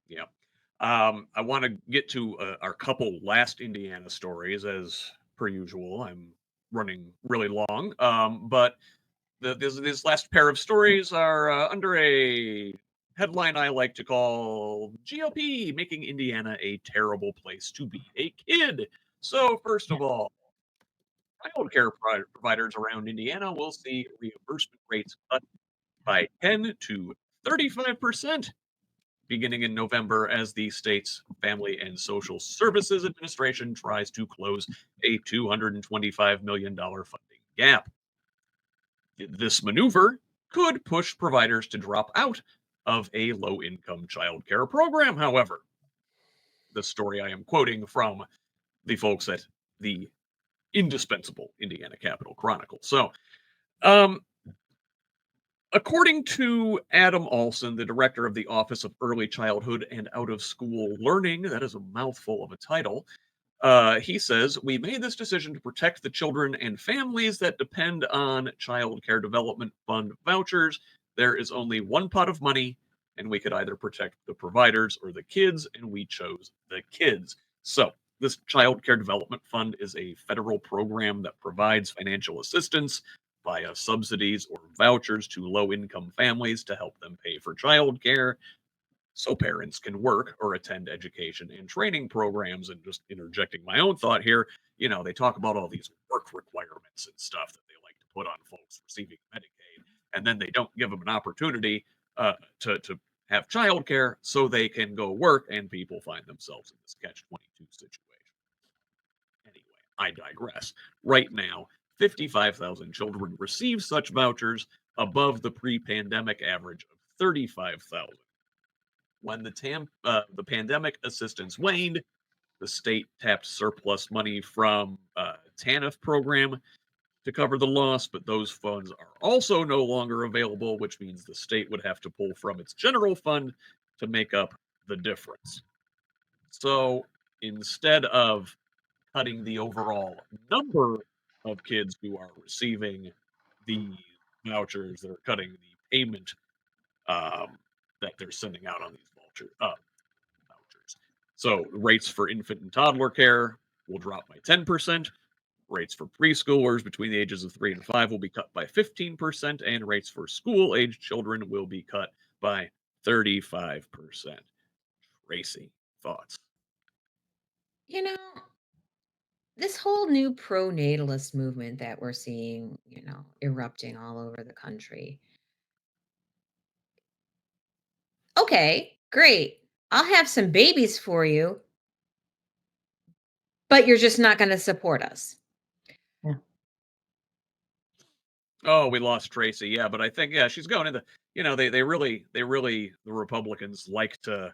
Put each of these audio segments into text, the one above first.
Yeah. I want to get to our couple last Indiana stories as per usual. I'm running really long, but this last pair of stories are under a headline I like to call GOP making Indiana a terrible place to be a kid. So, first of all, childcare providers around Indiana will see reimbursement rates cut by 10 to 35% beginning in November as the state's Family and Social Services Administration tries to close a $225 million funding gap. This maneuver could push providers to drop out of a low income childcare program, however. The story I am quoting from the folks at the indispensable Indiana Capitol Chronicle. So, um, according to Adam Olson, the director of the Office of Early Childhood and Out of School Learning, that is a mouthful of a title, he says, we made this decision to protect the children and families that depend on Child Care Development Fund vouchers. There is only one pot of money, and we could either protect the providers or the kids, and we chose the kids. So, this Child Care Development Fund is a federal program that provides financial assistance via subsidies or vouchers to low income families to help them pay for childcare so parents can work or attend education and training programs. And just interjecting my own thought here, they talk about all these work requirements and stuff that they like to put on folks receiving Medicaid, and then they don't give them an opportunity to have childcare so they can go work, and people find themselves in this catch-22 situation. Anyway, I digress. Right now, 55,000 children receive such vouchers above the pre-pandemic average of 35,000. When the pandemic assistance waned, the state tapped surplus money from TANF program to cover the loss, but those funds are also no longer available, which means the state would have to pull from its general fund to make up the difference. So instead of cutting the overall number of kids who are receiving the vouchers, they're cutting the payment um, that they're sending out on these vouchers. So rates for infant and toddler care will drop by 10%. Rates for preschoolers between the ages of 3 and 5 will be cut by 15%, and rates for school aged children will be cut by 35%. Tracy, thoughts? You know, this whole new pro-natalist movement that we're seeing, erupting all over the country. Okay, great. I'll have some babies for you, but you're just not going to support us. Yeah. Oh, we lost Tracy. Yeah, but I think she's going into they really the Republicans like to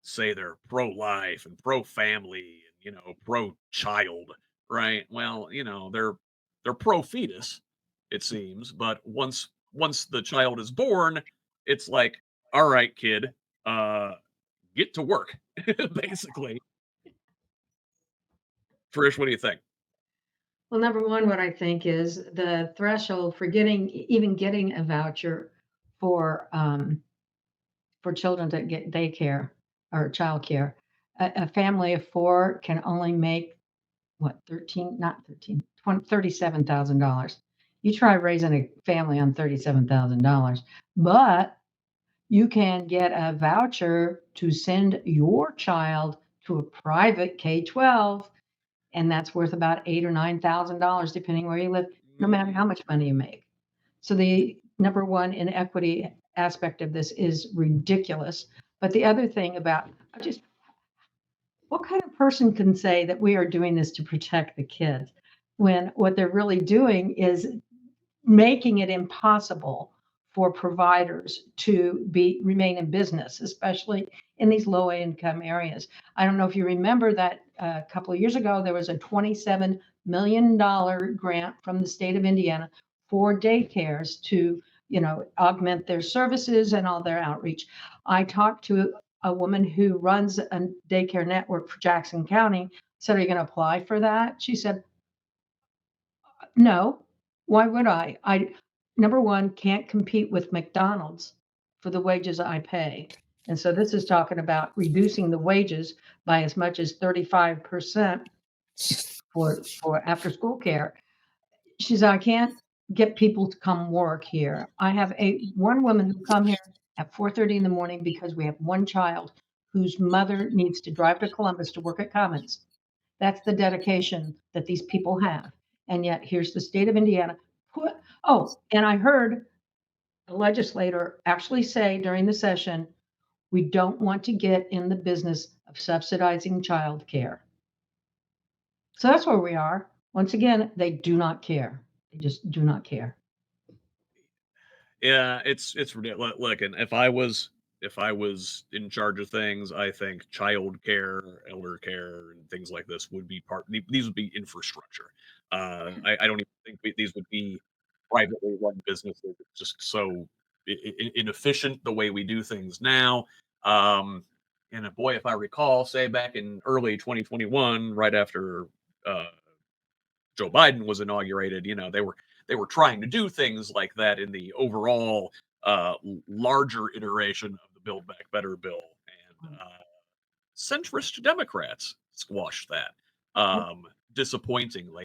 say they're pro-life and pro-family and pro-child, right? Well, they're pro-fetus, it seems, but once the child is born, it's like, all right, kid, uh, get to work, basically. Trish, what do you think? Well, number one, what I think is the threshold for even getting a voucher for children to get daycare or childcare. A family of four can only make what 13, not 13, $37,000. You try raising a family on $37,000, but you can get a voucher to send your child to a private K-12, and that's worth about $8,000 or $9,000, depending where you live, no matter how much money you make. So the number one inequity aspect of this is ridiculous. But the other thing about just what kind of person can say that we are doing this to protect the kids when what they're really doing is making it impossible for providers to remain in business, especially in these low income areas. I don't know if you remember that a couple of years ago, there was a $27 million grant from the state of Indiana for daycares to, augment their services and all their outreach. I talked to a woman who runs a daycare network for Jackson County, said, are you going to apply for that? She said, no, why would I? I number one can't compete with McDonald's for the wages I pay. And so this is talking about reducing the wages by as much as 35% for after school care. She said, I can't get people to come work here. I have one woman who come here at 4:30 in the morning because we have one child whose mother needs to drive to Columbus to work at Commons. That's the dedication that these people have. And yet here's the state of Indiana. And I heard a legislator actually say during the session, we don't want to get in the business of subsidizing childcare. So that's where we are. Once again, they do not care. They just do not care. Yeah, it's ridiculous. Look, and if I was in charge of things, I think child care, elder care, and things like this would be these would be infrastructure. I don't even think these would be privately run businesses. It's just so inefficient the way we do things now. And boy, if I recall, say back in early 2021, right after uh, Joe Biden was inaugurated, they were trying to do things like that in the overall larger iteration of the Build Back Better bill, and centrist Democrats squashed that disappointingly.